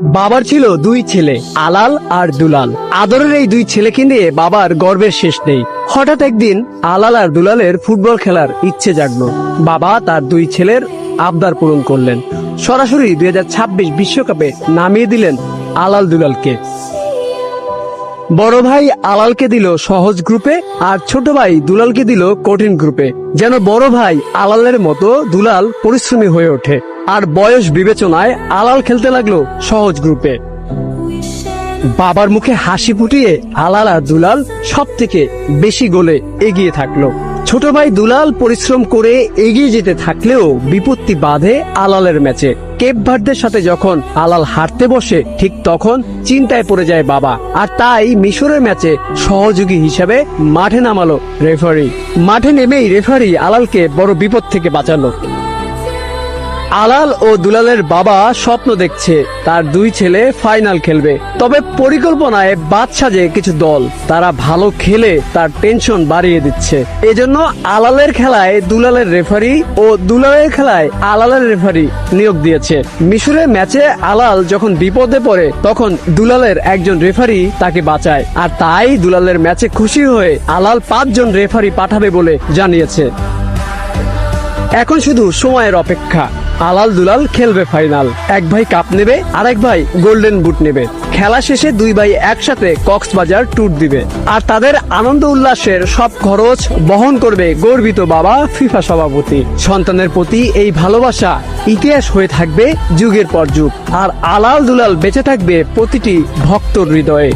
বাবার ছিল দুই ছেলে, আলাল আর দুলাল। আদরের এই দুই ছেলেকে নিয়ে বাবার গর্বের শেষ নেই। হঠাৎ একদিন আলাল আর দুলালের ফুটবল খেলার ইচ্ছে জাগলো। বাবা তার দুই ছেলের আবদার পূরণ করলেন। সরাসরি 2026 বিশ্বকাপে নামিয়ে দিলেন আলাল দুলালকে। বড় ভাই আলালকে দিল সহজ গ্রুপে, আর ছোট ভাই দুলালকে দিল কঠিন গ্রুপে, যেন বড় ভাই আলালের মতো দুলাল পরিশ্রমী হয়ে ওঠে। আর বয়স বিবেচনায় আলাল খেলতে লাগলো সহজ গ্রুপে। বাবার মুখে হাসি ফুটিয়ে আলাল আর দুলাল সব থেকে বেশি গোলে এগিয়ে থাকলো। ছোট ভাই দুলাল পরিশ্রম করে এগিয়ে যেতে থাকলেও বিপত্তি বাধে আলালের ম্যাচে। কেপ ভার্দের সাথে যখন আলাল হারতে বসে, ঠিক তখন চিন্তায় পড়ে যায় বাবা। আর তাই মিশরের ম্যাচে সহযোগী হিসাবে মাঠে নামালো রেফারি। মাঠে নেমেই রেফারি আলালকে বড় বিপদ থেকে বাঁচালো। আলাল ও দুলালের বাবা স্বপ্ন দেখছে তার দুই ছেলে ফাইনাল খেলবে, তবে পরিকল্পনায় বাদ সাজে কিছু দল। তারা ভালো খেলে তার টেনশন বাড়িয়ে দিচ্ছে। এজন্য আলালের খেলায় দুলালের রেফারি ও দুলালের খেলায় আলালের রেফারি নিয়োগ দিয়েছে। মিশরের ম্যাচে আলাল যখন বিপদে পড়ে, তখন দুলালের একজন রেফারি তাকে বাঁচায়। আর তাই দুলালের ম্যাচে খুশি হয়ে আলাল 5 জন রেফারি পাঠাবে বলে জানিয়েছে। এখন শুধু সময়ের অপেক্ষা। আলাল দুলাল খেলবে ফাইনাল। এক ভাই কাপ নেবে, আরেক ভাই গোল্ডেন বুট নেবে। খেলা শেষে দুই ভাই একসাথে কক্সবাজার ট্যুর দিবে। আর তাদের আনন্দ উল্লাসের সব খরচ বহন করবে গর্বিত বাবা ফিফা সভাপতি। সন্তানের প্রতি এই ভালোবাসা ইতিহাস হয়ে থাকবে যুগের পর যুগ। আর আলাল দুলাল বেঁচে থাকবে প্রতিটি ভক্তর হৃদয়ে।